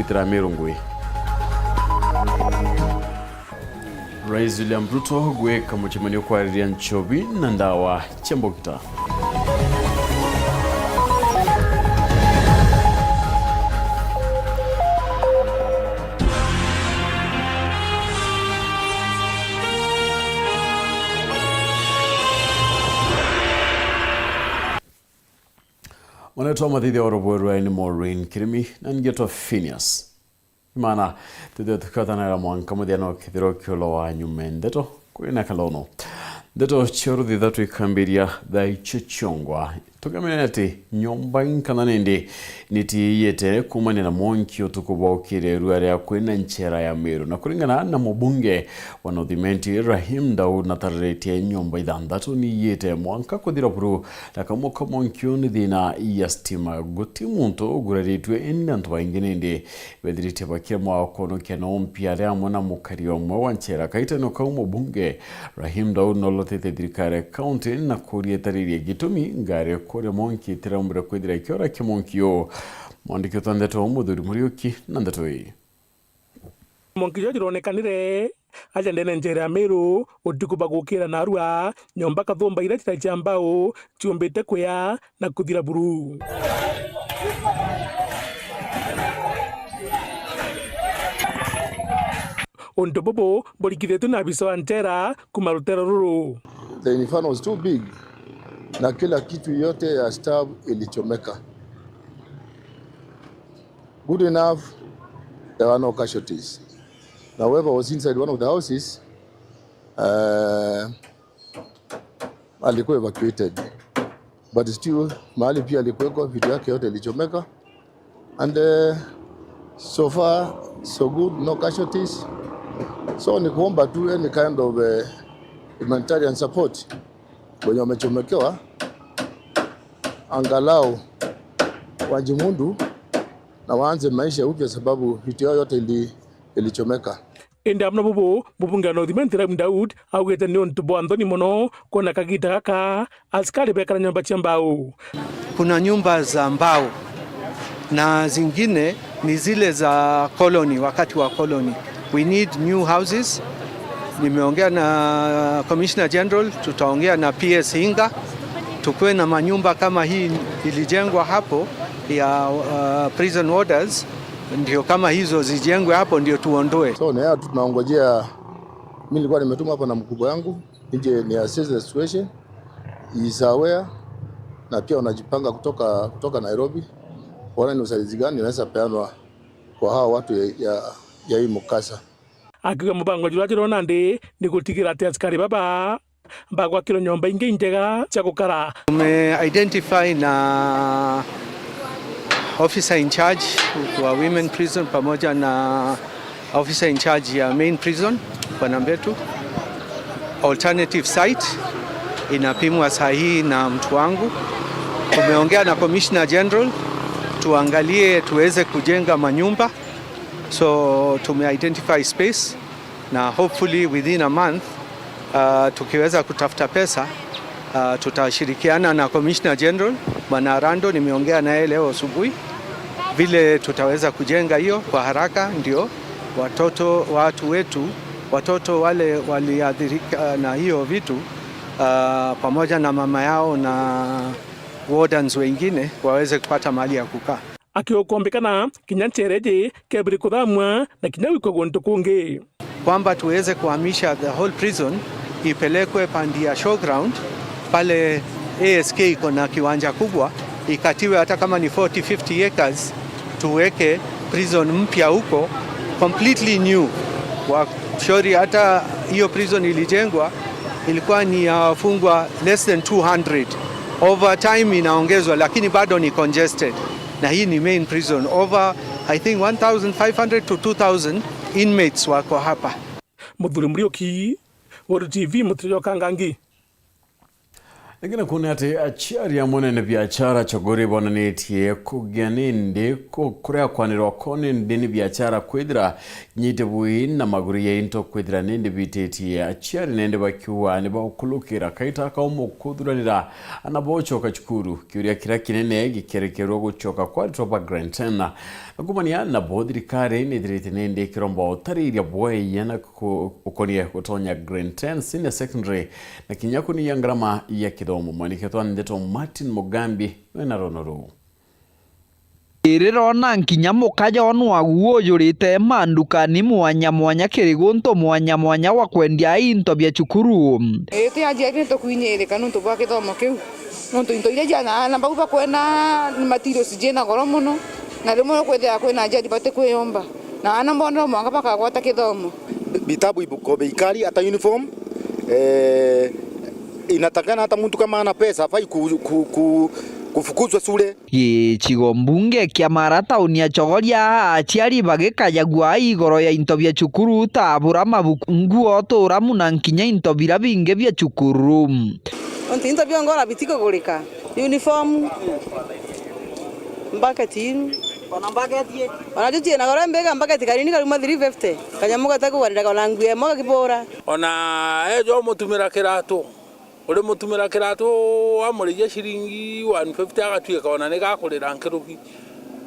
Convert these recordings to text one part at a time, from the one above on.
Itiramero Rais William Ruto gweka muchemanio kwa Nchobi na ndawa Chembokita. Wanatoa madhidi ya Weru ni Maureen Kirimi na Nteto PHINEAS. IMAANA Thaa Ithatu na mwanka mudiano kithiro kiolo wa nyume Nteto kwina kalono. Nteto Weru Thaa Ithatu ikambiria thai chichongwa. Tukamenya ati nyomba inkana nende niti yete kumane na monki otukuba ukire ruare ya kwina nchera ya Meru. Na kuringana na mbunge wa North Rahim Daud na tarete nyomba ithandatu ni yete mwanka kuthira buru na kamuka monki oni thina ya stima guti muntu uguraritwe inantu baingine ndi bethirite bakira mwa kono kena ompia ria mwana mukari omwe wa nchera kaita no kaumo bunge Rahim Daud no lotete dirikare county na kurietaririe gitumi ngare kore monki tiramumbira kwithira kiora kimonki yo mwandiki wa Nteto muthuri Muriuki na Nteto hii monki yo jironekanire aja ndene njera ya Meru utikuba gukira na arua nyomba kathumba ira tiracha mbao tiumbite kuya na kuthira buru ontobobo borikithetwe na bisa wa Ntera kumarutera ruru. The inferno was too big na kila kitu yote ya staff ilichomeka. Good enough, there were no casualties. Now, whoever was inside one of the houses alikuwa evacuated, but still mahali pia alikuweko vitu yake yote ilichomeka, and so far so good, no casualties. So ni kuomba tu any kind of humanitarian support wenye wamechomekewa angalau wajimundu na waanze maisha upya, sababu vitu yao yote ilichomeka. Endamna bubunga North Daud augete ni ontubo Anthony mono kona kagita kaka askari bekana nyumba cha mbao. Kuna nyumba za mbao na zingine ni zile za colony, wakati wa colony. We need new houses. Nimeongea na Commissioner General, tutaongea na PS Hinga tukue na manyumba kama hii ilijengwa hapo ya prison warders, ndio kama hizo zijengwe hapo ndio tuondoe. So na tunaongojea, mimi nilikuwa nimetuma hapa na mkubwa yangu nje ni assess the situation is aware, na pia wanajipanga kutoka Nairobi wana ni usaidizi gani inaweza peanwa kwa hao watu ya hii mukasa. Akiga mubango jurajiro nande ni gutigira ati askari baba bagwa kilo nyomba inge njega cha gukara. Identify na officer in charge wa women prison pamoja na officer in charge ya main prison Bwana Nteto. Alternative site inapimwa sahihi na mtu wangu. Tumeongea na Commissioner General tuangalie tuweze kujenga manyumba. So tume-identify space na hopefully within a month tukiweza kutafuta pesa tutashirikiana na Commissioner General Bwana Arando, nimeongea naye leo asubuhi vile tutaweza kujenga hiyo kwa haraka, ndio watu wetu watoto wale waliathirika na hiyo vitu pamoja na mama yao na wardens wengine waweze kupata mahali ya kukaa. Akiokombekana kinyanchereje kebri kudhamwa na kinawiko gonto kunge kwamba tuweze kuhamisha the whole prison ipelekwe pandia showground pale ASK iko na kiwanja kubwa, ikatiwe hata kama ni 40-50 acres, tuweke prison mpya huko completely new. Shori hata hiyo prison ilijengwa ilikuwa ni ya wafungwa less than 200. Over time inaongezwa lakini bado ni congested. Na hii ni main prison. Over I think 1,500 to 2,000 inmates wako hapa. Muthuri Muriuki, Weru TV Mutujo Kangangi. Lakini kuna ati achiari ya mwene biashara chogori bona netie kugianinde kurea kwaniro kone ndeni biashara kwedra nyite bui na maguri ya into kwedra nende biteti achiari nende bakiwa ne bakulukira kaita ka umukudranira anabocho kachukuru kiuria kira kinene gikerekero guchoka kwa tropa grantena akumania na bodri kare ne dirite nende kirombo tariria boy yana ukonie kutonya grantena senior secondary na kinyakuni yangrama ya kidomo mwaniketwa Nteto Martin Mugambi wena ronoro Irirona nkinya mukaja onu waguoyurite mandukani mwanya kirigunto mwanya wa kwendia into bya cukuru ete aje to kuinyereka nuntu bwa kithomo kiu nuntu into ile jana na baguba kwena matiro sijena goro muno na rimwe kwethia kwena jadi bate kwiyomba na ana mbono mwanga paka gwata kithomo bitabu ibuko beikari ata uniform inatakana hata mtu kama ana pesa hafai kufukuzwa shule. Gichigo mbunge kia Mara tauni ya chogoria achiari bagikayagua igoro ya into bya cukuru tabura mabuku nguo tora muna nkinya into bira binge bya cukuru onti into bya ngora bitiko gurika uniform mbaketiru ona mbaketie ona jutie na gora mbega mbaketi karini karuma 350 kanyamuga takuwarira kana nguye moga kibora ona ejo mutumira kiratu uri mutumira kiratu amurije shiringi 150 agatuika ona ne gakurira nkiruki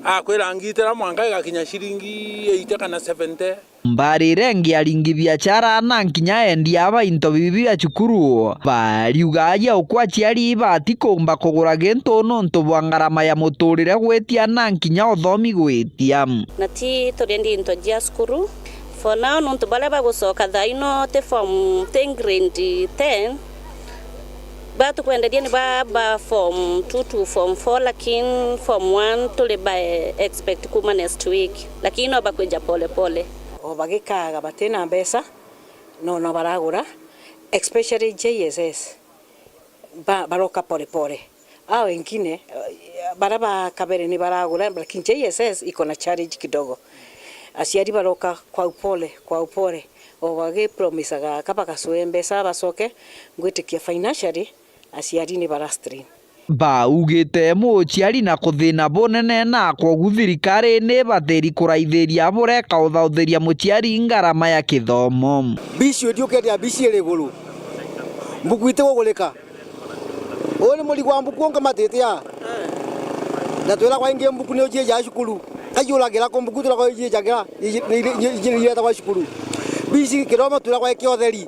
akwirangitira mwanga gakinya shiringi 80 kana 70 mbarire ngiaringi biashara na nkinya endia aba into bibi ya cukuru bariugaja ukwachiari batikomba kugura gento nonto bwangarama ya muturire gwetia na nkinya othomi gwetia nati torendi into jia skuru for now nonto balaba gusoka thaino te form 10 grade 10 batu kuendelea ni baba form 2 to form 4 lakini form 1 tule ba expect kuma next week lakini obakweja pole obagikaga batena mbesa no baragura especially JSS baroka pole au wengine baraba kabere ni baragura lakini JSS iko na challenge kidogo asiari baroka kwa upole obage promise ga kapaka suembesa basoke ngwitikia financially asiari ni barastri ba ugite muchiari na kuthina bonene na kwa thirikari ni batheri kuraithiria bureka uthautheria muchiari ngarama ya kithomo bici udiuketia bici iri guru mbuku ite gugurika uri muri gwa mbuku onga matetia na twira kwa inge mbuku ni ujie ya shukuru kayuragira ko mbuku twira kwa ujie jagira ije ta kwa shukuru bici kiromo twira kwa kiotheri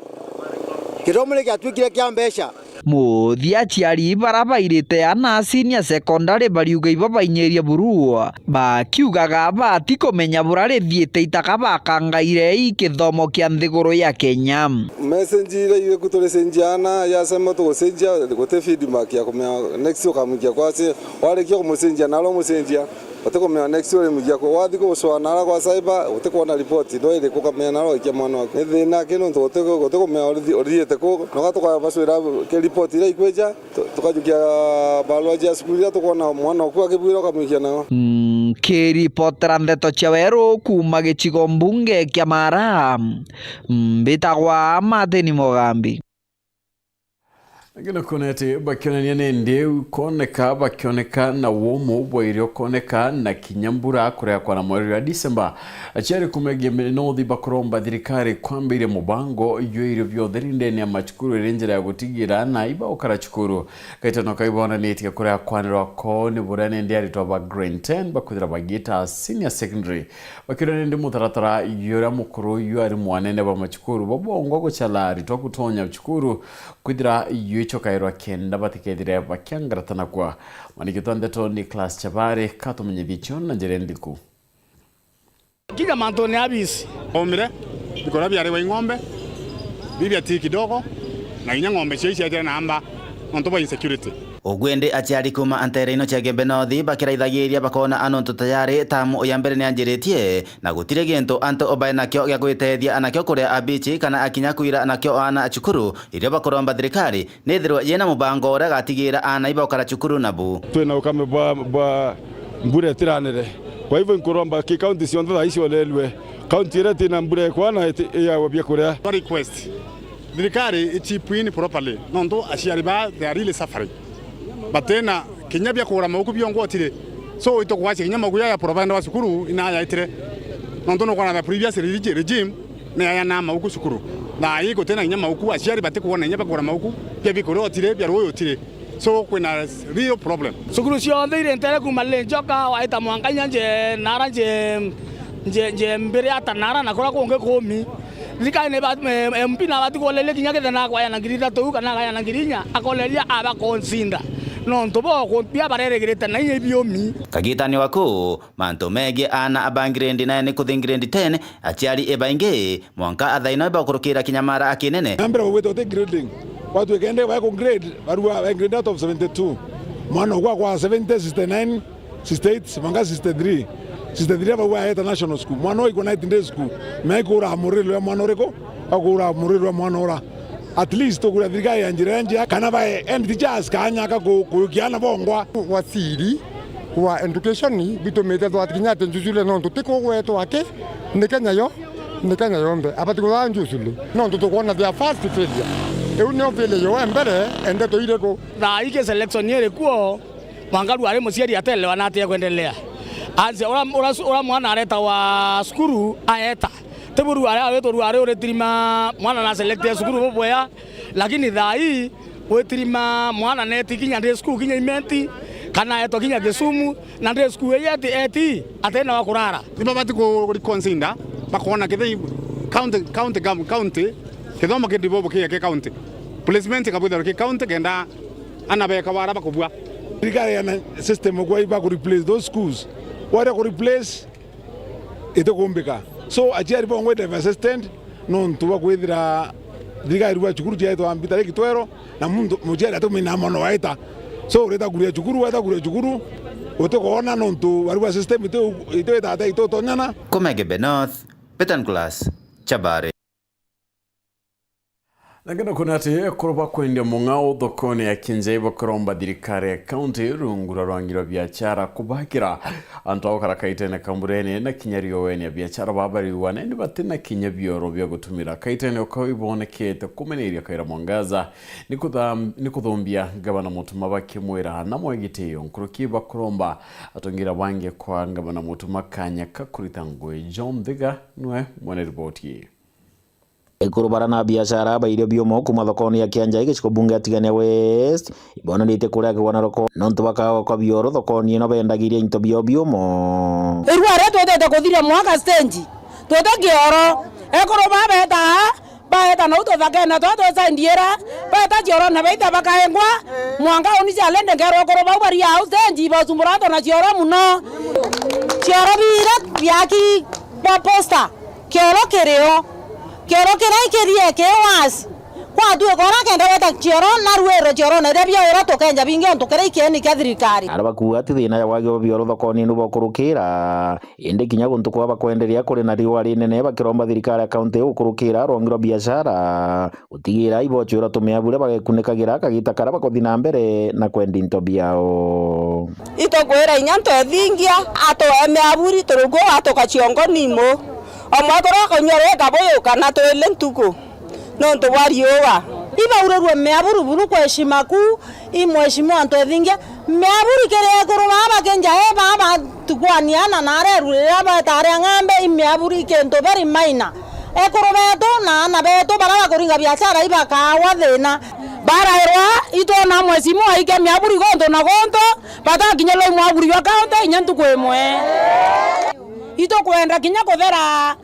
kiromo le kyatwikire kya mbesha muthia chiari barabairite ana senior secondary bariuga ibabainyeria burua bakiugaga batikomenya burare thiete itakabakangaire ikithomo kia nthiguru ya Kenya messenger ile kutolesenjana yasema tugosenja gote feedback ya kumya next ukamukia kwase wale kio kumusenja nalo musenja utakomea next week mujia kwa wathiko uswanara kwa cyber utakuona report ndo ile kukamea nalo kia mwana wako thina kino utakomea oriete ko nogatoka baswira ke report ile ikweja tukajukia balwa ja skuli tukona mwana wako akibwira kamukia nao ke reporter Nteto cha Weru kuma gichigo mbunge kia Mara mbitagwa Martin Mugambi Ngina konete bakionania nende bakioneka na womo bwairio koneka na kinyambura kurea kwa na mweri wa Disemba achari kumegia nothi bakuromba thirikari kwambire mubango yoirio byotheri ndeni ya machukuru irenjera ya gutigira na iba okara chukuru kaitano kaibona netia kurea kwanirwa ko ni burane ndi aritwa ba grade 10 bakuthira bagita senior secondary bakiro nende mutaratara yora mukuru yari mwanene ba machukuru babongo gochala aritwa kutonya chukuru kwithira icho kairwa kenda batikethire bakiangaratana kwa manikitwa Nteto ni class chabare katumenye bicho na jerendiku kiga mantoni abisi omire bikora byari wa ng'ombe bibya tiki kidogo na inya ng'ombe cheche ya namba onto insecurity ogwende achiari kuma antereino chagembe nothi bakiraithagiria bakona anonto tayari tamu oyambere ni anjiretie na gutire gento anto obae nakyo gya gwitethia anakyo kuria abichi kana akinya kuira anakyo ana achukuru iria bakoromba thirikari nithirwa yena mubango ora gatigira ana ibokara chukuru nabu twena ukame ba mbure tiranere kwa hivyo nkuromba ki county cionthe tha icio lelwe county ira tina mbure kwana ya wabia kuria request thirikari ichipuini properly nondo aciari ba they are really suffering but tena kinya bya kugura mauku byongotire so ito kwache kinya maguya ya provider wa sukuru ina ya itire nondo no kwana the previous regime ne ya na mauku sukuru na iko tena kinya mauku aciari bate kuona nya bakugura mauku bya bikoro otire bya royo otire so kuna real problem sukuru cionthe ire ntere kuma lenjoka waita mwanganya nje nara nje mbere atanara na kora konge komi thirikari ne ba MP na bati kolele kinya kethana kwa yana ngiri 3 kana ga yana ngirinya akoleria aba consider no ntobo ko pia bareregerete na inye biomi kagitani wako manto mege ana abangrendi na ne kuthi grade 10 aciari ebainge mwanka athaino bakurukira kinyamara akinene ambere wewe to grading watu wekende wako grade barua grade out of 72 mwana kwa 70 69 68 manga 63 wa international school mwana iko night day school maikura murilo ya mwana reko akura murilo ya mwana ora at least to kura thirikari ya njira njia kana ba end teachers kanya ka kukiana bongwa wasiri wa education bitomete twatikinya tenjusule no tutiko gweto wake nikenya yombe abati kwa njusule no tutukona their first failure eunyo failure yo mbere ende to ireko na ike selection yere kuo wangaru ari musiari atele wanate kuendelea anze ora mwana areta wa skuru aeta teburu ari uretirima mwana na select skuru boya lakini thai wetirima mwana neti kinya de skuru kinya imenti kana eto kinya Kisumu na de skuru yeti eti atena wa kurara nibabati ko consider bakona kethe county kethomo ke dibobo ke county placement kabutha ke county kenda anabeka bara bakubwa thirikari ya system kwa iba ku replace those schools wale ku replace ito kumbika so achiari bongo de assistant no ntuba kwithira thirikari wa chukuru jaito ambitare kitwero na mundu mujera to mina mono waita so ureta kuria chukuru utokona no ntu wali system ito tata ito tonyana Komege Benoth Petan Class Chabare Nagenda kunati kuroba kwendya mungao thokoni ya kinjaiba kuromba thirikari ya county rungura rwangiro biachara kubakira antao karakaitene kamburene na kinyario weni ya biachara babari wanene batina kinyabioro bya gutumira kaitene okawibonekete kumeneria kaira mwangaza nikuthombia gabana mutuma bakimwira na mwegiteyo nkurukiba kuromba atongira bange kwa gabana mutuma kanya kakuritangwe John Thiga nwe mwene ripoti Ekurubara na biashara bairio biomo kuma thokoni ya Kianjai giciko bunge atigania West ibona nite kuria kwana roko nontu bakaga kwa bioro thokoni no bendagiria into biomo irware twetete kuthira mwaka stage twete kioro ekuruba baeta no tuthakena twatwesa ndiera baeta kioro na baita bakaengwa mwanga oni challenge ngero kuruba bari au stage basumburato na kioro muno kioro bira byaki posta kioro kereo Kero kerie kewas kwa duwe kora kenda weta choro na ruero choro na rebia ora to kenja binge onto kere ikeni kathirikari arabaku ati thina ya wage bioro thokoni nubo kurukira inde kinya guntu kwa bakwenderia kuri na riwa rinene bakiromba thirikari account ukurukira rongiro biashara utigira ibochura tumeabure bagekunikagira kagita kara bakothina mbere na kwendi into biao ito kwera inyanto ethingia ato emeaburi turugo ato kachiongo nimo Omatoro konyore kaboyo kana to elentuko no to wariowa iba urerwe meaburu kwa heshima kuu imheshimu anto ethingia meaburu kere kuruma bakenja baba tukwaniana na rerura batare ngambe imeaburu kento very minor ekurubeto na beto bara kuringa biashara iba kawa thina bara erwa ito na mwesimu aike meaburu gonto na gonto bata kinyelo mwaburu yo kaunta inyantu kwemwe ito kwenda kinya kuthera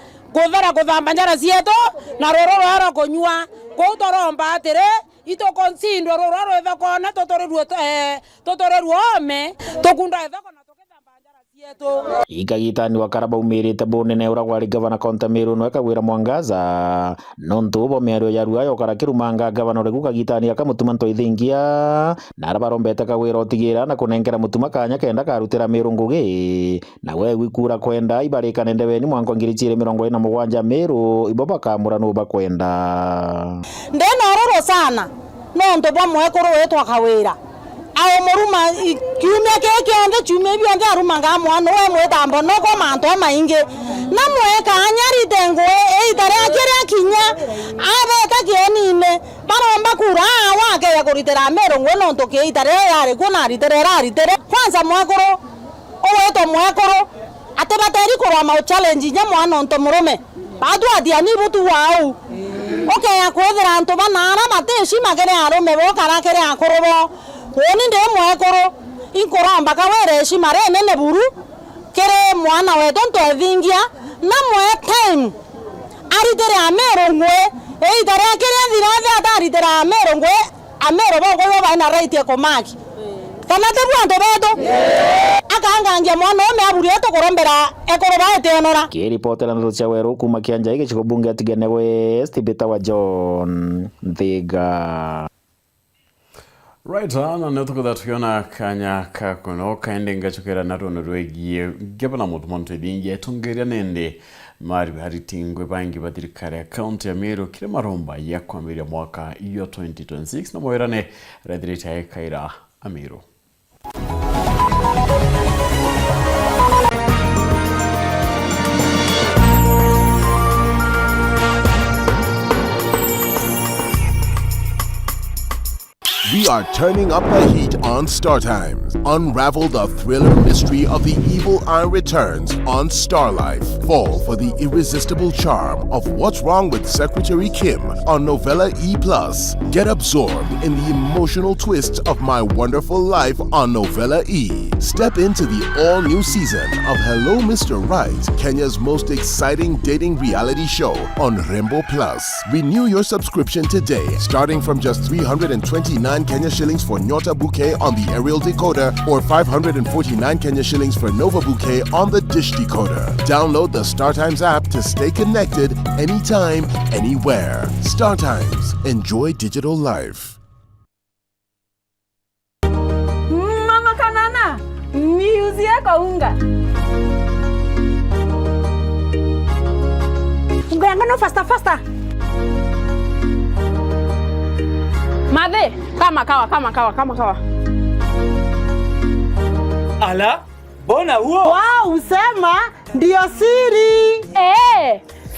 kuthamba njara cieto na roro rwara kunywa kutoromba atire ito konsindo roro rwethakona totorerwo ome tokunda ethakona tokethamba njara cieto ikagitani wakaraba umirite bunene ura gwari gavana Kontamiro no akagwira mwangaza nontu bo meario yarua yokara kirumanga gavana regu kagitani akamutuma ntoithingia na arabarombete kagwira otigira na kunengera mutuma kanya kenda karutira mirungugi na we wikura kwenda ibarikane ndeweni mwanko ngiri 27 Meru ibo bakamura no bakwenda ndena ororo sana nontu bo mwekuru wetwa kawira ao moruma kiumia keke ande chume bi ande aruma ga mwana we mwetambo no ko manto mainge na mweka anyari tengo idare akere kinya abe ka kienine baromba kura wa ke ya koritera mero ngono to ke idare yare kuna ritere kwanza mwakoro oweto mwakoro atebateri ko ma challenge nya mwana onto murume badu adia ni butu wao okay akwethera nto banara mateshi magere arume bo karakere akorobo oni nde mwakoro inkoramba kawere shi mare nene buru kere mwana weto nto ethingia na mwe time aritere amero ngwe idare akere thira ata aritere amero ngwe amero bo go ba na right ko maki kana te bwanto beto akangangia mwana ome aburi eto korombera ekoroba etenora kiripotera ndo cia Weru kuma kianja iki chiko bunge atigene West beta wa John Thiga. Right on, neto ko that yona kanya ka kono kaendenga chokera nato no rwegie gebana mutu monto edingi etongeria nende mari haritingwe bangi badirikare account ya Meru kile maromba ya kwamiria mwaka iyo 2026 na moirane redirita ya kaira Amiru. We are turning up the heat on Star Times. Unravel the thriller mystery of the evil eye returns on Star Life. Fall for the irresistible charm of What's Wrong with Secretary Kim on Novella E+. Get absorbed in the emotional twist of My Wonderful Life on Novella E. Step into the all-new season of Hello Mr. Right, Kenya's most exciting dating reality show on Rainbow Plus. Renew your subscription today, starting from just 329 Kenya shillings for Nyota Bouquet on the aerial decoder or 549 Kenya shillings for Nova Bouquet on the dish decoder. Download the StarTimes app to stay connected anytime, anywhere. StarTimes. Enjoy digital life. Mama Kanana, niuzie kwa unga. Unga yangano faster. Madhe, kama kawa. Ala, bona huo? Wow, usema ndio siri.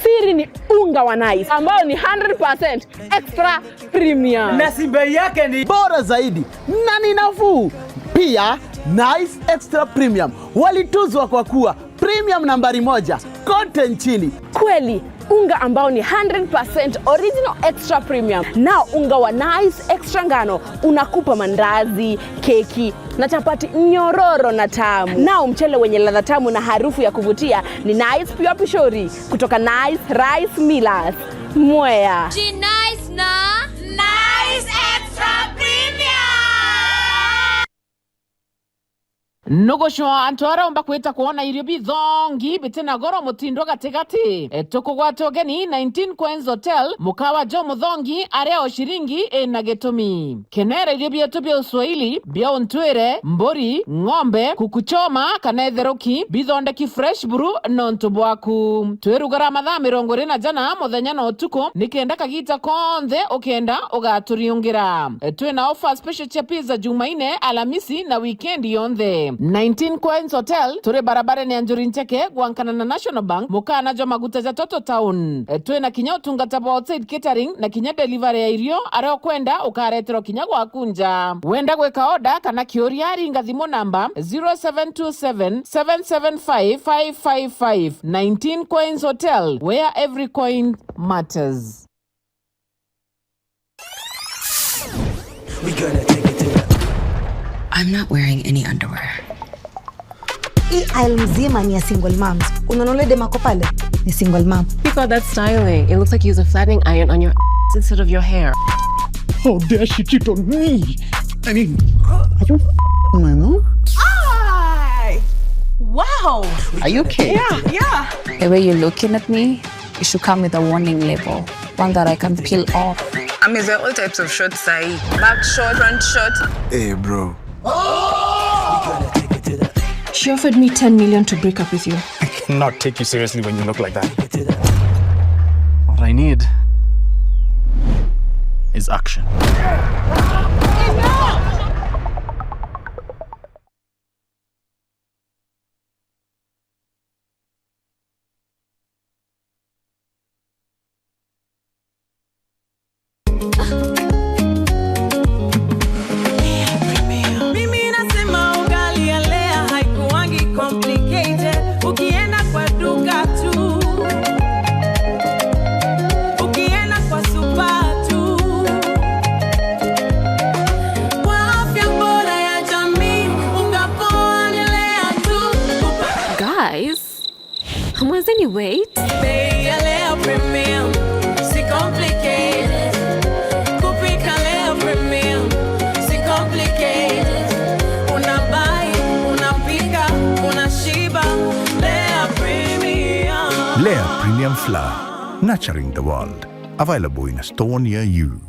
Siri ni unga wa Nice ambao ni 100% extra premium. Na bei yake ni bora zaidi na ni nafuu. Pia Nice Extra Premium walituzwa kwa kuwa premium nambari 1 kote nchini. Kweli, unga ambao ni 100% original extra premium. Nao unga wa Nice Extra ngano unakupa mandazi, keki na chapati nyororo na tamu. Nao mchele wenye ladha tamu na harufu ya kuvutia ni Nice Pure Pishori kutoka Nice Rice Millers. Mwea. Nice na Nice Extra Premium. Nogoshwa antwara omba kweta kuona irio bithongi bitena goro mutindo gatigati tukugwatwo geni 19 Queens Hotel mukawa jo muthongi aria shiringi na getumi kenera irio bietu bia Uswahili bia ontwere mbori ng'ombe kukuchoma kana etheroki bithondeki fresh brew nontu bwaku twirugara mathaa 20 jana muthenya no tuko nikenda kagita konthe ukenda ugaturiungira twina offer special cha pizza Jumaine Alhamisi na weekend yonthe 19 Queens Hotel turi barabara ni Anjuri Ncheke gwankana na National Bank mukana jo maguta za Toto Town twina kinya utungata ba outside catering na kinya delivery ya irio areo kwenda ukaretero kinya gwakunja wenda gweka order kana kioria ringa thimo namba 0727 775 555 19 Queens Hotel where every coin matters. We gonna take it to the... I'm not wearing any underwear. Hii aisle mzima ni ya single moms. Unaona dema ko pale ni single mom. People that styling. It looks like you use a flattening iron on your instead of your hair. How dare she cheat on me? I mean, are you my mom? Wow. Are you okay? Yeah. The way you're looking at me, it should come with a warning label. One that I can peel off. I mean, there are all types of shorts, back short, front short. Hey, bro. She offered me 10 million to break up with you. I cannot take you seriously when you look like that. What I need is action. Hamwezeni wait? Bei leo premium, si complicated. Kupika leo premium, si complicated. Unabai, unapika, unashiba. Leo premium. Lea Premium Flour, nurturing the world. Available in a store near you.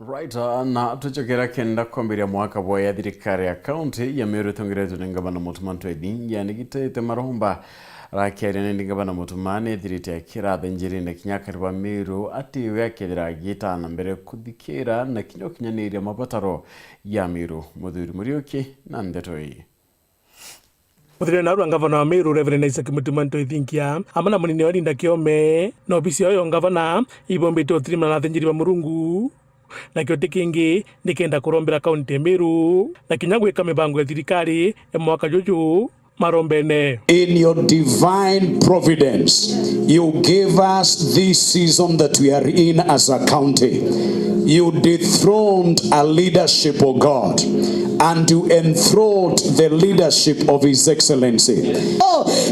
Right, na tuchokera kenda kwambiria mwaka boya thirikari ya county ya Meru tongerezo ni ngabana mutumanto edingi yani gitete maromba rakere ni ngabana mutumane thirite kirathe njirine kinyakarwa Meru ati wekethira gitana mbere kuthikira na kinyo kinyaniria mapataro ya Meru muthuri Muriuki na Nteto hii. Muthire na ngavana wa Meru Reverend Isaac Mutumanto ithinkia amana munini wa Linda Kiome na obisi oyo ngavana ibombete otirima na thenjiri wa Murungu na kiote kingi nikenda kurombera kaunti ya Meru na kinyagwika mibango ya thirikari ya mwaka juju marombene. In your divine providence, you gave us this season that we are in as a county. You dethroned a leadership of God and you enthralled the leadership of His Excellency.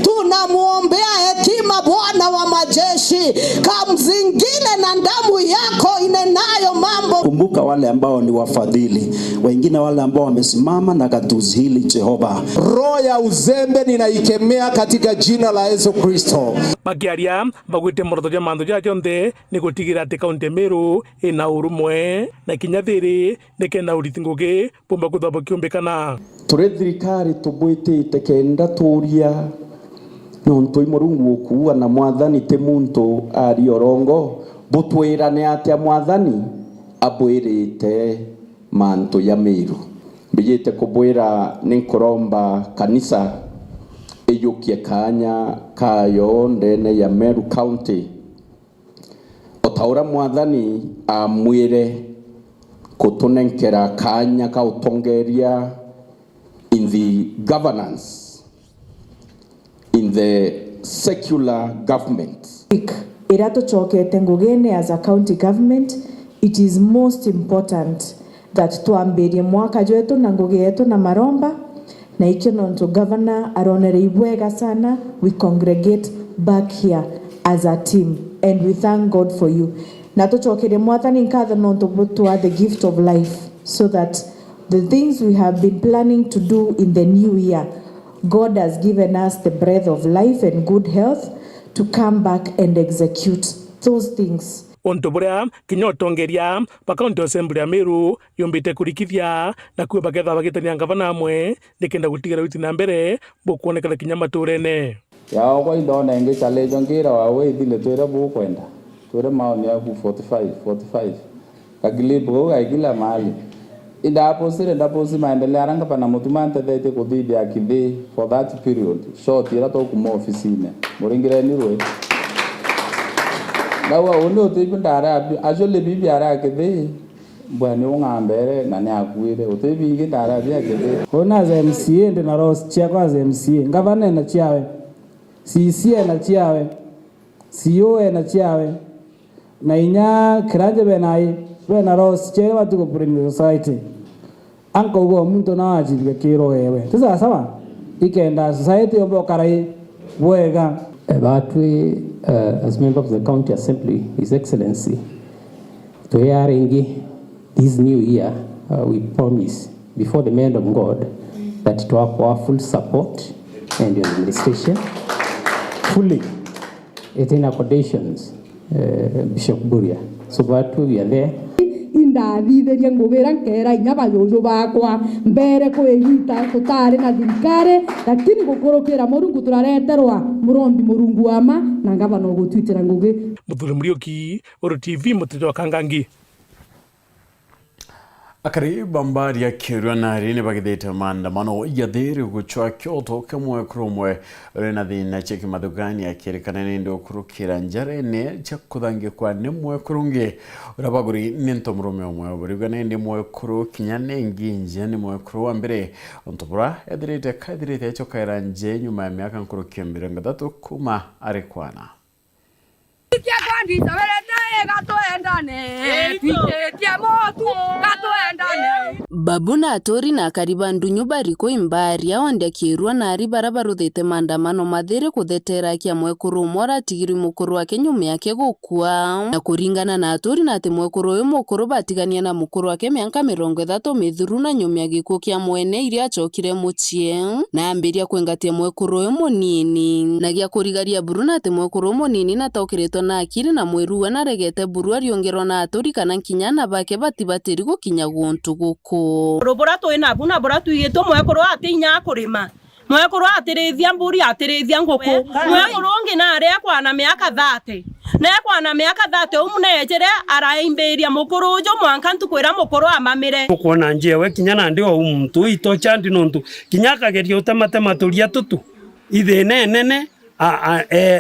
Tunamuombea hekima Bwana wa majeshi, kamzingine na damu yako inenayo mambo. Kumbuka wale ambao ni wafadhili, wengine wale ambao wamesimama na katuzihili Jehova. Roho ya uzembe ninaikemea katika jina la Yesu Kristo. Makiaria bagwite morothoria manthu ja jonthe ni gutigira ati kaunti Meru ina urumwe na kinyathiri nikenda uritinguki pumba kuthabo kiumbikana. Turi thirikari tubwitite kenda turia nonto Murungu okuwa na mwathani te muntu ari orongo butwirane atia mwathani abwirite manto ya Meru bijite kubwira ninkuromba kanisa eyukie kanya kayo ndene ya Meru County otaura mwathani amwire kutunenkera kanya ka utongeria in the governance, in the secular government. Irato chokete ngugene as a county government, it is most important that tuambirie mwaka jwetu na ngugi yetu na maromba na ikyo nonto governor aronere ibwega sana. We congregate back here as a team and we thank God for you. Na tuchokere mwathani nkatha nonto butwa the gift of life so that the things we have been planning to do in the new year, God has given us the breath of life and good health to come back and execute those things. Ontoborea kinyotongeria pakaunti assembly ya Meru yombite kurikithia na kuwe bagetha bagitania ngavana amwe nikenda gutigira witi na mbere bokuonekana kinyama turene yao kwa indona nge challenge ngira wawe ithile twira bukwenda twira maoni ya 45 kagilipo aikila mali ndaposi maendelea ranga pana mutumante thete kuthidi akithi for that period short ira to kuma ofisine muringire ni rwe dawa ono tebi ndara ajole bibi ara akithi bwana ungambere na ni akwire utebi ngi ndara bia akithi ona za MCA ndi na Rose chia kwa za MCA ngavana na chiawe CC na chiawe CEO na chiawe na inya kiranje benai bena Rose chia watu ko bring society anko go muntu na ajili kiro wewe sasa sawa ikenda society ombo karai wega that way as member of the county assembly His Excellency to hearing this new year we promise before the man of God that to have our full support and your administration fully in accommodations Bishop Buria so that we are there in ndathithirie ngugera nkera inya bayuju bakwa mbere kwigita tutari na thirikari lakini gukurukira murungu turareterwa murombi murungu wama na ngavana gutwitira ngugi Muthuri Muriuki, Weru TV, Nteto wa Kangangi. Akari bambari ya kirwa na rini bagidete maandamano yathiri guchwa kyoto kamwe kromwe rena thina cheki madugani akirikana nendo kurukira njarene chakuthange kwa nemwe kurungi urabaguri nento murume omwe burigana ndi mwe kuru kinyane nginje ni mwe kuru wa mbere ontobura yathirite kathirite chokaira nje nyuma ya miaka nkuru kimbere ngatatu kuma arikwana Babuna atori na kariba ndunyu bariko imbari awandi kirwa na ari barabaruthite maandamano mathere kuthetera kia mwekuru mora tigiri mukuru wake nyume yake gukua na kuringana na atori na ati mwekuru uyu mukuru batigania na mukuru wake miaka 30 mithuru na nyume gikuo kia mwene iria achokire muchie na ambiria kwengatia mwekuru uyu munini na gia kurigaria buru na ati mwekuru munini na taukiritwo na akiri na mwiruwe na regete buru ariongerwa na atori kana kinyana bake batibatiri gukinya guntu guku Robora to ina buna bora tu yeto mwekoro atinya kurima mwekoro atirithia mburi atirithia nguku mwekoro ngina aria kwa na miaka 30 na kwa na miaka 30 umunejere araimberia mukuru ujo mwanka ntukwira mukuru amamire kuona njewe kinyana ndio umuntu itocha ndi nontu kinyaka gerio utamatema tulia tutu ithene nene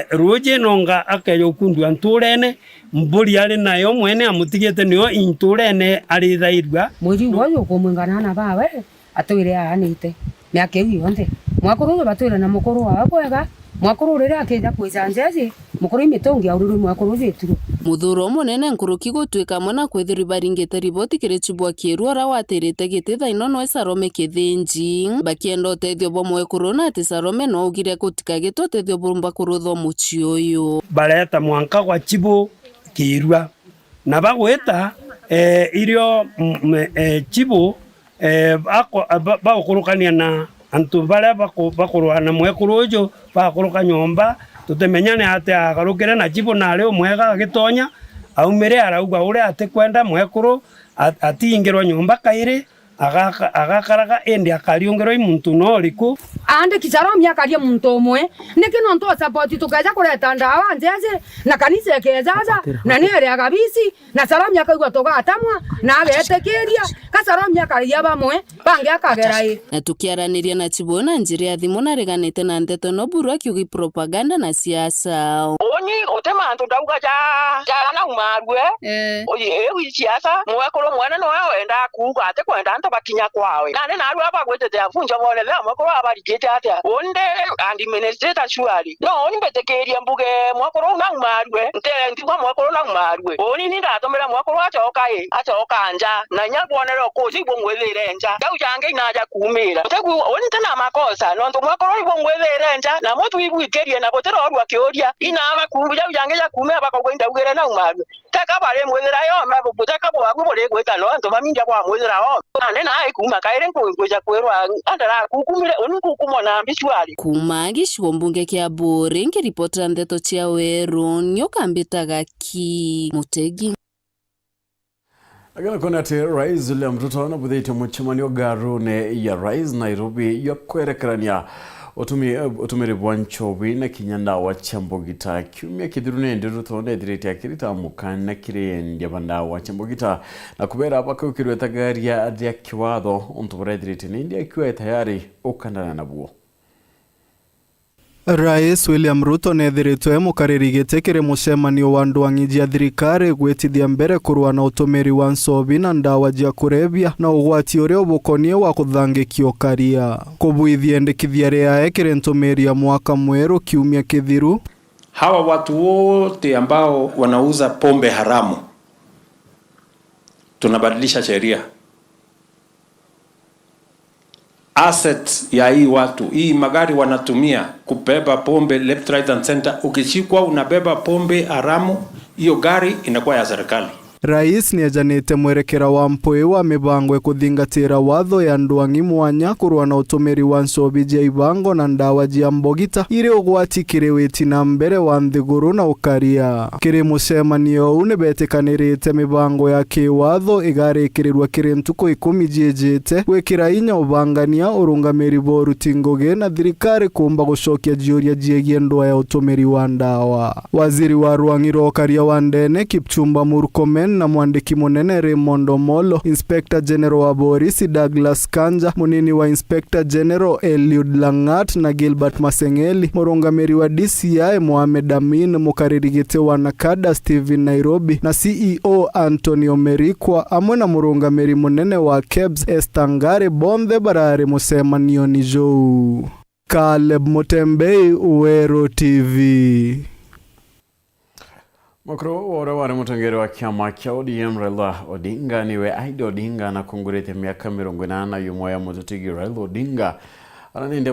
roje nonga akayo kundu anturene mburi ari nayo mwene amutigete niyo inturene ari thairwa mwiri woyo kumwingana na bawe atwire anite miaka iyo nte mwakuru batwire na mukuru wa kwega mwakuru rire akija kwijanjeje mukuru imitongi aururu mwakuru zetu muthuro munene nkuruki gutwika mona kwithiri baringite riboti kirechibwa kirwa ra waterete gititha inono Sarome kithinji bakienda utethio bo mwekuru na ati Sarome no ugire kutika gito tethio burumba kurutho muchi uyu bareta mwanka kwa chibo kirwa na bagweta irio chibo bakurukania na antu bare bakurwa na mwekuru ujo bakuruka nyomba tutemenyane ate agarukire na chibo na leo mwega gitonya aumire arauga ure ate kwenda mwekuru atingirwa nyomba kaire agakaraga ende akaliongerwa muntu no riku ande Sarome akaria muntu omwe nikino nto support tukaja kureta ndawa njeje na kanisa kejaza na nere agabisi na Sarome akaigwa toga atamwa na agetekeria ka Sarome akaria bamwe bange akagerai na tukiaraniria na chibo na njira ya thimu na reganite na Nteto no buru akiugi propaganda na siasa oni otema antu dauga ja na umarwe oye siasa mwekuru mwana no enda kuga ate kwenda bakinya kwawe nane naru abagwetete afunja bone le mwekuru abarigete ate onde and administrator chuali no oni betekeria mbuge mwekuru na umarwe nte ndikwa mwekuru na umarwe oni ni ndatomera mwekuru achoka anja na nyabonero ko zibo ngwelere nja daujange inaja kumira tegu oni tena makosa no ndo mwekuru ibo ngwelere nja na motu ibwikerie na botero orwa kioria inaba kumbuja ujange ya kumira bakagwenda ugere na umarwe taka bare mwelera yo mabo butaka bo agubore gweta no ndo maminja kwa mwelera ho ane na ikuma kaire ngwija kwerwa andara kukumire oni kukumona mbishwali kumagi shwombunge kia bore ngiripota Nteto chia Weru nyokambitaga ki mutegi agana kona ati Rais William Ruto na buthite muchimani garune ya Rais Nairobi yakwerekerania utumire bwanchobi na kinyanda wa Chambogita kiumia kithirune ndi Ruto na direct akirita mukana kirende banda wa Chambogita na kubera abakukirwe tagaria adia kiwatho ontubura direct ndi akiwa tayari ukandana nabuo Rais William Ruto nethiritwe mukariri gitekere mucemanio wa ndwangi jia thirikari gwitithia mbere kurwa na utumiri wa nsobi na ndawa jia kurebia na ugwati uria ubukonie wa kuthangikio karia kubuithia ndikithia ria ekere ntumiri ya mwaka mweru kiumia kithiru. Hawa watu wote ambao wanauza pombe haramu tunabadilisha sheria. Assets ya hii watu, hii magari wanatumia kubeba pombe left, right and center. Ukishikwa unabeba pombe haramu, hiyo gari inakuwa ya serikali. Rais ni ajanite mwerekera wa mpoi wa mibango kuthingatira watho ya ndwangi mwanya kurwa na utumiri wa nsobi jia ibango na ndawa jia mbogita iri ugwati kiriwiti na mbere wa nthiguru na ukaria. Kiri mucemanio uu nibetikanirite mibango ya kiwatho igarikirirwa kiri ntuku 10 jiejete gwikira inya ubangania urungamiri boru tingoge na thirikari kumba gucokia jiuria jiegie ndwa ya utumiri wa ndawa. Waziri wa Rwangi Rokaria wa Ndene Kipchumba Murkomen na mwandiki munene Raymond Omolo, Inspector General wa Borisi Douglas Kanja, munini wa Inspector General Eliud Langat na Gilbert Masengeli, murungamiri wa DCI Mohamed Amin, mukaririgite wa Nakada Steven Nairobi na CEO Antonio Merikwa amwe na murungamiri munene wa KEBS Estangare Bonthe barare mucemanio ni jou. Caleb Mutembei, Weru TV. Mokro wore wari mutongere wa kiama kia ODM Raila Odinga niwe Aida Odinga na kungurete miaka 80 yumoya mututigi Raila Odinga ananende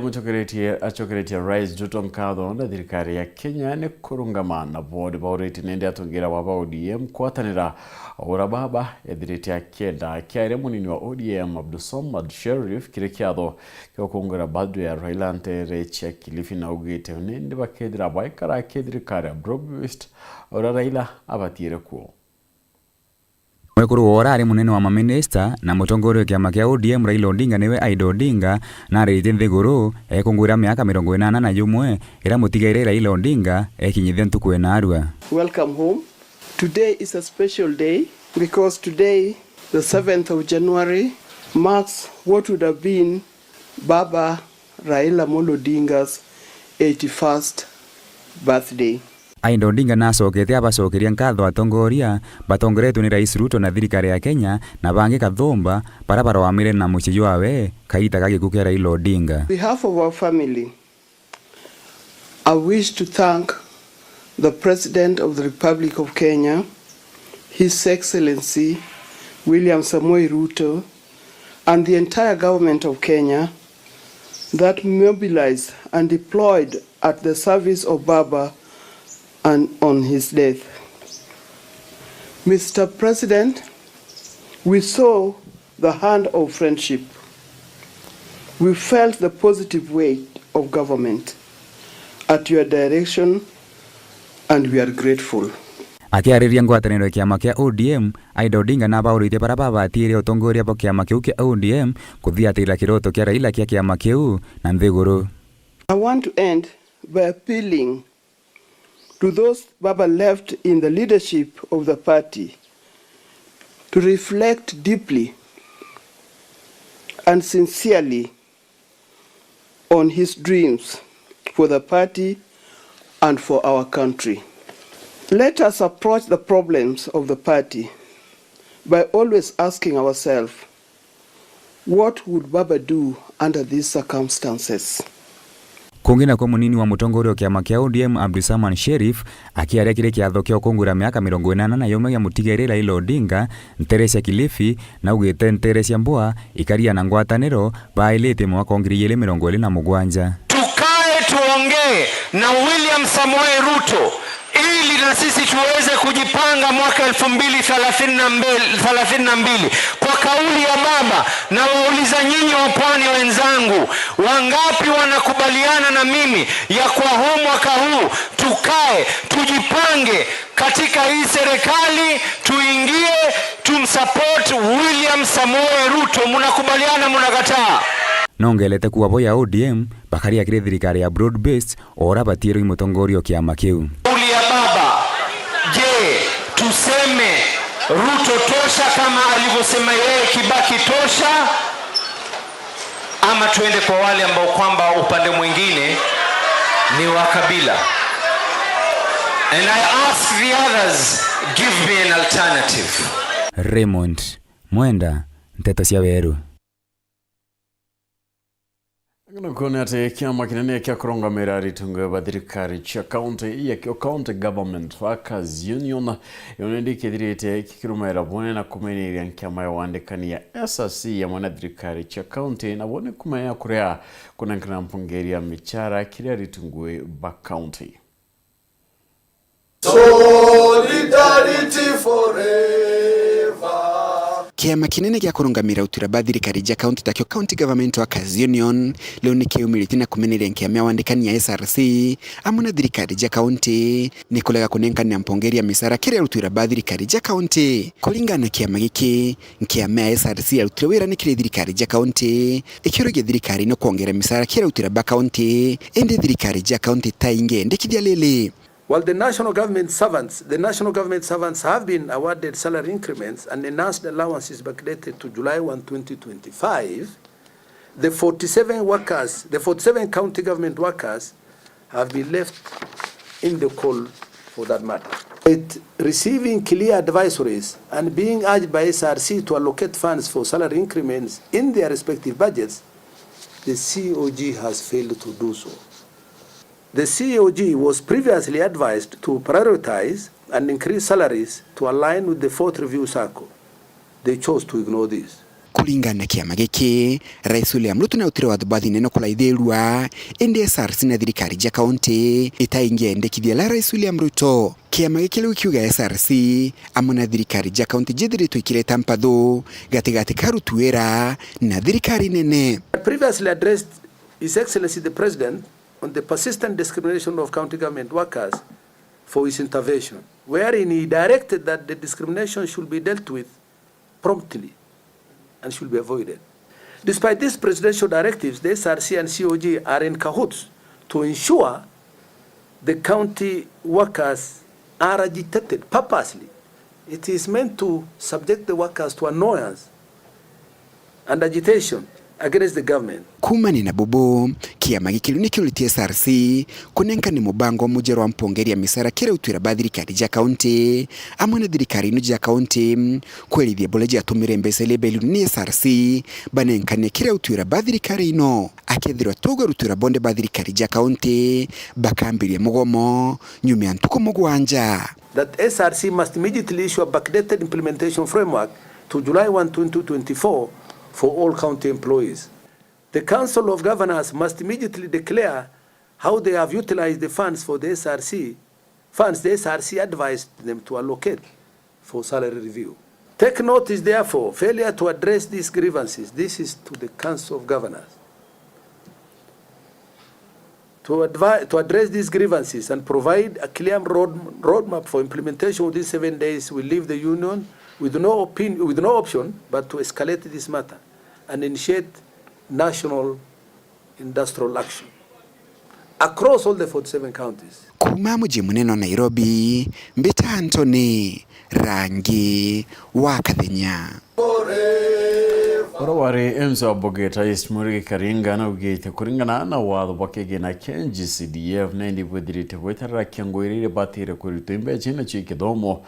achokeretia Rais Ruto nkatho na thirikari ya Kenya ni kurungamana board baureti nende atongera wa ODM kwatanira ora baba ethirite akenda kiaire munini wa ODM Abdulsamad Sharif kire kiatho kyo kungura badu ya Raila ntere chia Kilifi na ugite nende bakedira baikara thirikari Brobist ora Raila abatire kuo. Mwekuru wora ari munene wa maminista na mutongori kiama kia ODM Raila Odinga niwe Aida Odinga na rete nthiguru ekungura miaka 80 na yumwe ira mutigaire Raila Odinga ekinyithia ntuku enarua. Welcome home. Today is a special day because today, the 7th of January, marks what would have been Baba Raila Odinga's 81st birthday. Aida Odinga na sokete abacokeria nkatho atongoria batongoretwo ni Rais Ruto na thirikari ya Kenya na bangi kathomba barabara wa mire na mucijo wawe kaita gagikukia Raila Odinga. On behalf of our family, I wish to thank the President of the Republic of Kenya, His Excellency William Samoei Ruto, and the entire government of Kenya that mobilized and deployed at the service of Baba and on his death. Mr. President, we saw the hand of friendship. We felt the positive weight of government at your direction and we are grateful. Akiariria ngwataniro kiama kia ODM, Aida Odinga na baurite baraba batire utongoria bo kiama kiu kia ODM kuthiatira kiroto kia Raila kia kiama kiu na nthiguru. I want to end by appealing to those Baba left in the leadership of the party to reflect deeply and sincerely on his dreams for the party and for our country. Let us approach the problems of the party by always asking ourselves, what would Baba do under these circumstances? Kungina kwa munini wa mutongorio kiama kia ODM Abdulsamad Sharif akiaria kire kiatho kio kungura miaka 80 na yome ya mutigaire Raila Odinga nterecia Kilifi na ugite nterecia Mboa ikaria na ngwataniro bailete mwaka 2027. Tukae tuongee na William Samoei Ruto ili na sisi tuweze kujipanga mwaka 2032 kwa kauli ya Baba. Na wauliza nyinyi wa pwani wenzangu, wangapi wanakubaliana na mimi ya kwa huu mwaka huu tukae tujipange katika hii serikali tuingie tumsupport William Samoei Ruto? Mnakubaliana, mnakataa? Nongelete kuwa boya ODM bakaria kire thirikari ya broad based ora batiro imutongorio kiama kiu. Kauli ya Baba, je, tuseme Ruto tosha kama alivyosema yeye Kibaki tosha, ama tuende kwa wale ambao kwamba upande mwingine ni wa kabila? And I ask the others, give me an alternative. Raymond Mwenda, Nteto cia Weru. Ngona ate kiama kinene kia kurongamira ritunga bathirikari cha county ya county government workers union yonendi kithirite kikirumira bone na kumeneria kiama ya wandikani ya SSC ya mwanathirikari cha county na bone kumaya kurea kuna nkana mpungeria michara kiria ritungwe ba county. Solidarity forever. kiama kinene gya kurungamira uturaba thirikari ja county takyo county government workers union leo ni kiumiliti na kumeneria kiama wandikania SRC amuna thirikari ja county ni kulega kunenkania mpongeria misara kire uturaba thirikari ja county kulingana kiama giki kiama SRC utwira ni kire thirikari ja county ikiroge thirikari no kuongera misara kire uturaba county ende thirikari ja county tainge ndikithia lele. While the national government servants have been awarded salary increments and enhanced allowances backdated to July 1, 2025, the 47 county government workers have been left in the cold for that matter. With receiving clear advisories and being urged by SRC to allocate funds for salary increments in their respective budgets, the COG has failed to do so. The COG was previously advised to prioritize and increase salaries to align with the 4th review cycle. They chose to ignore this. Kulingana kiama giki, Rais William Ruto na utire wathubathi neno kulaithirua indi SRC na thirikari ja county itaingia ndekithia la Rais William Ruto. Kiama giki liu kiuga SRC amuna thirikari ja county jithirito ikireta mpathu gatigati karutu wira na thirikari nene. I previously addressed His Excellency the President on the persistent discrimination of county government workers for his intervention, wherein he directed that the discrimination should be dealt with promptly and should be avoided. Despite these presidential directives, the SRC and COG are in cahoots to ensure the county workers are agitated purposely. It is meant to subject the workers to annoyance and agitation against the government. Kumani na bubu kiama giki ni kiulitie SRC kunenka ni mubango mujero wa mpongeria misara kire utwira bathirikari ja county amwe thirikari no ja county kwelithia boleji atumire mbesele belu ni SRC banenka ne kire utwira bathirikari no akethirwa togo rutwira bonde bathirikari ja county bakambirie mugomo nyumya ntuko mugwanja. That SRC must immediately issue a backdated implementation framework to July 1, 2024 for all county employees. The Council of Governors must immediately declare how they have utilized the funds for the SRC, funds the SRC advised them to allocate for salary review. Take notice, therefore, failure to address these grievances. This is to the Council of Governors. To address these grievances and provide a clear roadmap for implementation of these 7 days will leave the Union with no option but to escalate this matter and initiate national industrial action across all the 47 counties. Kuma mji muneno Nairobi, Mbita Anthony, Rangi wa Kathenya. Orawari emso abogeta ismuri karinga na ugete kuringana na wado bakege na kenji CDF na ndi bwedirite bwetara kyangwirire batire kurito imbe china chike domo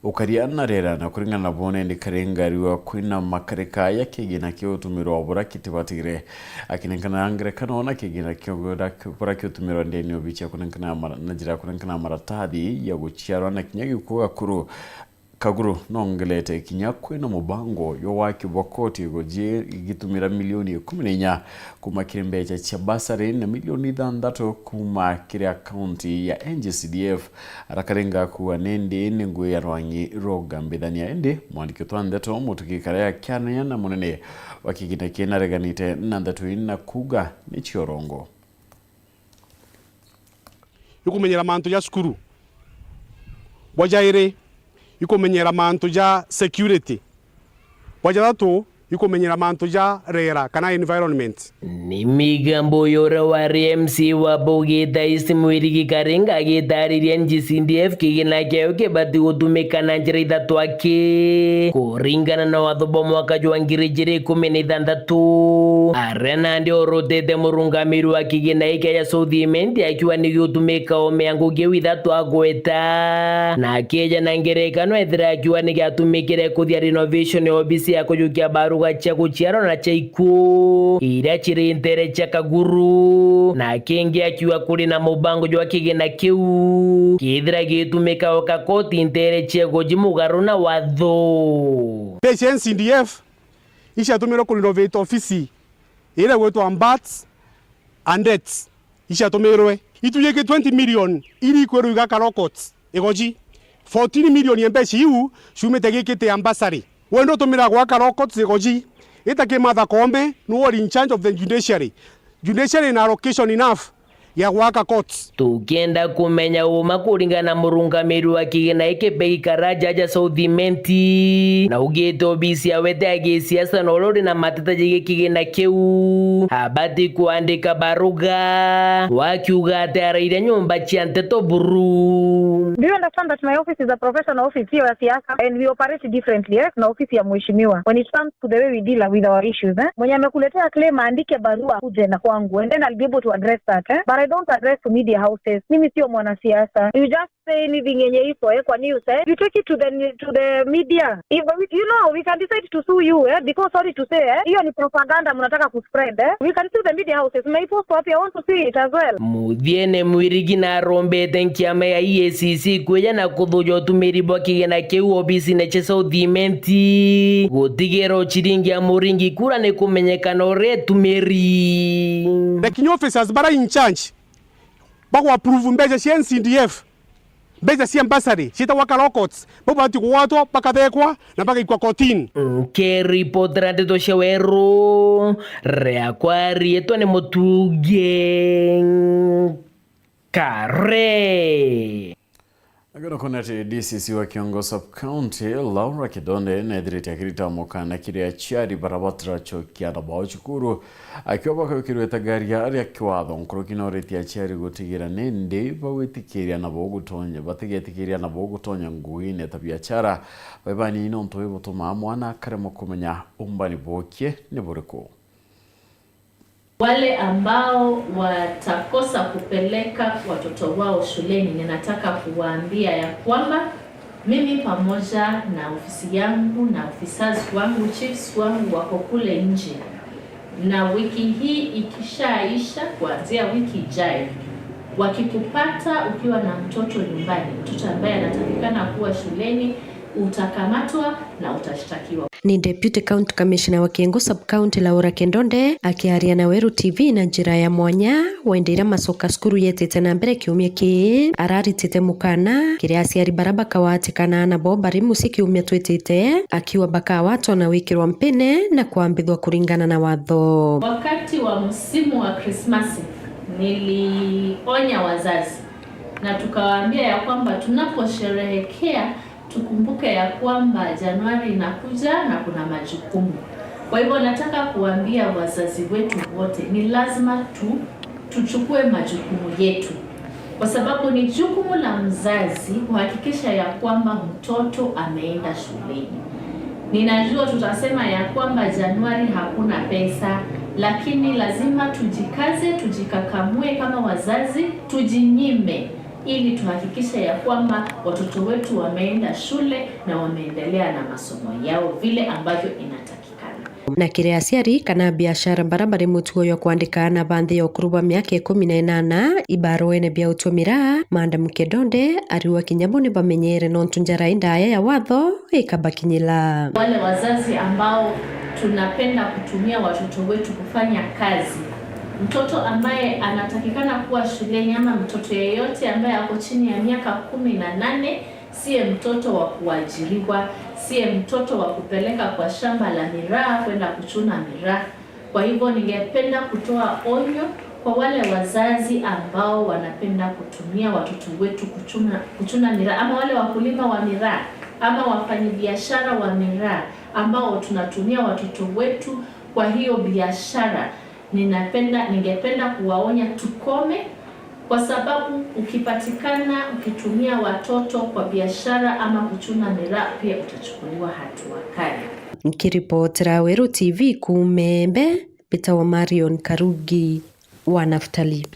ukariana rera na kuringana na bone ndi karinga riwa kwina makareka yakege na kyo tumiro obura kitibatire akinenkana angre kanona kege na kyo goda kupura kyo tumiro ndeni obicha kunenkana najira kunenkana maratadi ya guchiarwa na kinyagi kuwa kuru kaguru nongelete kinyakwe na mubango yo waki bokoti goje igitumira milioni 14 kuma kirembecha cha basari na milioni 6 kuma kire akaunti ya NGCDF arakarenga kuwa nende ngwe ya rwangi roga mbedani ya ende mwandike Nteto mutukikarea kyana na munene wakigina kena reganite Nteto ina kuga ni chiorongo yukumenyera mantu ya skuru wajaire ikumenyera mantu ja security wajatu ikumenyera mantu ja rera kana environment. Ni migambo yora wari MC wa bogeta isimwiri kikarenga gitariria NGCDF kigina keo kebati utumika na njira ithatu ake kuringana na wathobo mwaka jwa ngiri 16 arena ndio rotete murungamiru wa kigina ike ya Southiment akiwa ni utumika omeangu gewi ithatu agweta na keja na ngerekano ethira akiwa ni gatumikire kuthia renovation ya obisi ya kujukia baruga cha kuchiaro na chaiku ira chiri ntere cha kaguru na kenge akiwa kuri na mubango jwa kigina kiu kithira gitumika okakoti ntere cha gojimugaru na watho PHINEAS isha tumiro ku renovate office ira wetu ambats and debts isha tumirwe ituyeke 20 million iri kweru igakarokot egoji 14 million yembeshi yu shumete gekete ambasari wendo tumira gwaka rokot zigoji itake Martha Koome no in charge of the judiciary in allocation enough ya gwaka courts. Tukienda kumenya uma kuringana murungamiri wa kigina ike begi karaja South-Th na ugite obisi awete agi siasa na olori na matata jige kigina keu habati kuandika baruga wakiuga ataraire nyumba chia Nteto buru. Do you understand that my office is a professional office here at siasa and we operate differently na office ya mheshimiwa when it comes to the way we deal with our issues mwenye amekuletea claim andike barua kuje na kwangu and then I'll be able to address that but I don't address to media houses. Mimi sio mwanasiasa. You just say anything yenye iko kwa news you take it to the media. If you know we can decide to sue you because sorry to say hiyo ni propaganda mnataka kuspread we can sue the media houses. May post hapo I want to see it as well. Muthiene mwirigi na rombe tenkiama ya EACC kuja na kuthujo tumiri boki na keu obisi na South-Th gutigero chiringi ya muringi kura ne kumenyekana ore tumeri. The Kenya officers bara in charge bako approve mbeje si NCDF mbeje si ambassador sita waka records baba tikuwato paka dekwa na paka ikwa kotini. Ke report Nteto Weru rea kwari etone motuge kare. Agora konati DCC wa Kiongo sub-county Laura Kidonde na edhiriti akirita mokana kiria chiari barabatra chokia na bao chukuru akiwa baka wikirueta gari ya aria kiwatho nkuru kinoreti ya chiari gutigira nende bawitikiria na bao gutonya batigetikiria na bao gutonya nguine ta biashara babani ino ntowe butuma mwana karemo kumenya umbani bokie ni buriko. Wale ambao watakosa kupeleka watoto wao shuleni, ninataka kuwaambia ya kwamba mimi pamoja na ofisi yangu na officers wangu, chiefs wangu wako kule nje. Na wiki hii ikishaisha kuanzia wiki ijayo, wakikupata ukiwa na mtoto nyumbani, mtoto ambaye anatakikana kuwa shuleni, utakamatwa na utashtakiwa. Ni Deputy County Commissioner wa Kiongo Sub-County Laura Kidonde akiaria na Weru TV na njira ya mwanya wendera masoka skuru yetete na mbere kiumia ki araritite mukana kiria aciari baraba kawatikana na bo bari musiki umia twetete akiwa baka watu na wikirwa mpene na kuambithwa kuringana na watho. Wakati wa msimu wa Krismasi nilionya wazazi na tukawaambia ya kwamba tunaposherehekea tukumbuke ya kwamba Januari inakuja na kuna majukumu. Kwa hivyo nataka kuambia wazazi wetu wote ni lazima tuchukue majukumu yetu. Kwa sababu ni jukumu la mzazi kuhakikisha ya kwamba mtoto ameenda shuleni. Ninajua tutasema ya kwamba Januari hakuna pesa, lakini lazima tujikaze, tujikakamue kama wazazi, tujinyime ili tuhakikisha ya kwamba watoto wetu wameenda shule na wameendelea na masomo yao vile ambavyo inatakikana. Na kiria aciari kana biashara barabara mutugo yo kuandika na bandhi ya ukuruba miaka 18 ibarowene bia utumira Madam Kidonde ariwa kinyaboni bamenyere nontunjara indaya ya watho ikabakinyila. Wale wazazi ambao tunapenda kutumia watoto wetu kufanya kazi, mtoto ambaye anatakikana kuwa shuleni ama mtoto yeyote ambaye ako chini ya miaka 18 siye mtoto wa kuajiriwa, siye mtoto wa kupeleka kwa shamba la miraa kwenda kuchuna miraa. Kwa hivyo ningependa kutoa onyo kwa wale wazazi ambao wanapenda kutumia watoto wetu kuchuna miraa, ama wale wakulima wa miraa ama wafanyabiashara wa ambao tunatumia watoto wetu kwa hiyo biashara. Ningependa kuwaonya tukome, kwa sababu ukipatikana ukitumia watoto kwa biashara ama kuchuna miraa pia utachukuliwa hatua kali. Nikiripotera Weru TV kumembe Bitawa Marion Karugi wa Naftali.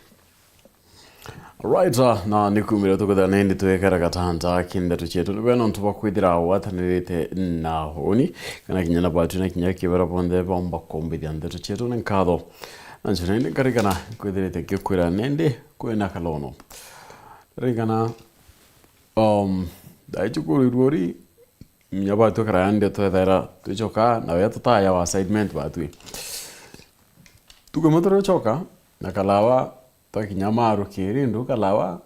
Right, na nikumira tukutha nendi tuwekara katanta kindeto chetu lweno ntuba kwithira watanirite na honi kana kinyana batu na kinya kibara bonde bomba kombithia ndeto chetu nkatho na njira ndi karikana kwithirite kikwira nendi kwena kalono rikana daichukuru rwori nyabatu karande twethera tuchoka na wetu taya wa assignment batwi tukomotoro choka na kalawa takinyamaru kirindu kalawa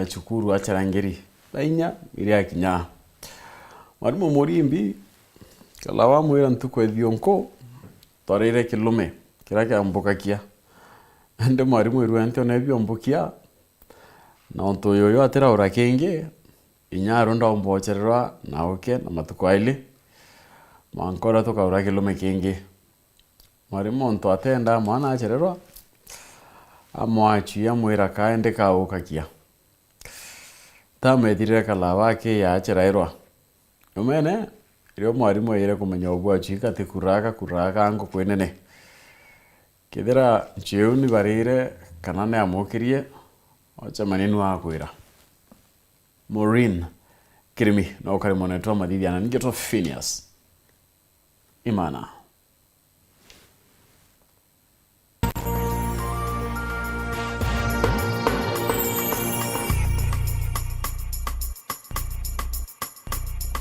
chukuru acharangeri bainya iri akinya mwarimu murimbi kalawa mwira ntuko ethionko torire kilume kirake ambokakia ande mwarimu iruante ona ebyombokia na onto yoyo atera urakenge inyaro ndombochererwa nauke na matukwaili mankora tukaura kilume kingi mwarimu onto atenda mwana achererwa amwachi amwira kaende kaukakia tamethire kalawa ke yacherairwa umene irio mwarimu ire kumenya ubwachi kati kuraka ango kwenene kithira ncheuni barire kanane amukirie ocha manenu akwira Maureen Kirimi no kari monetwa madithia na Nteto PHINEAS IMAANA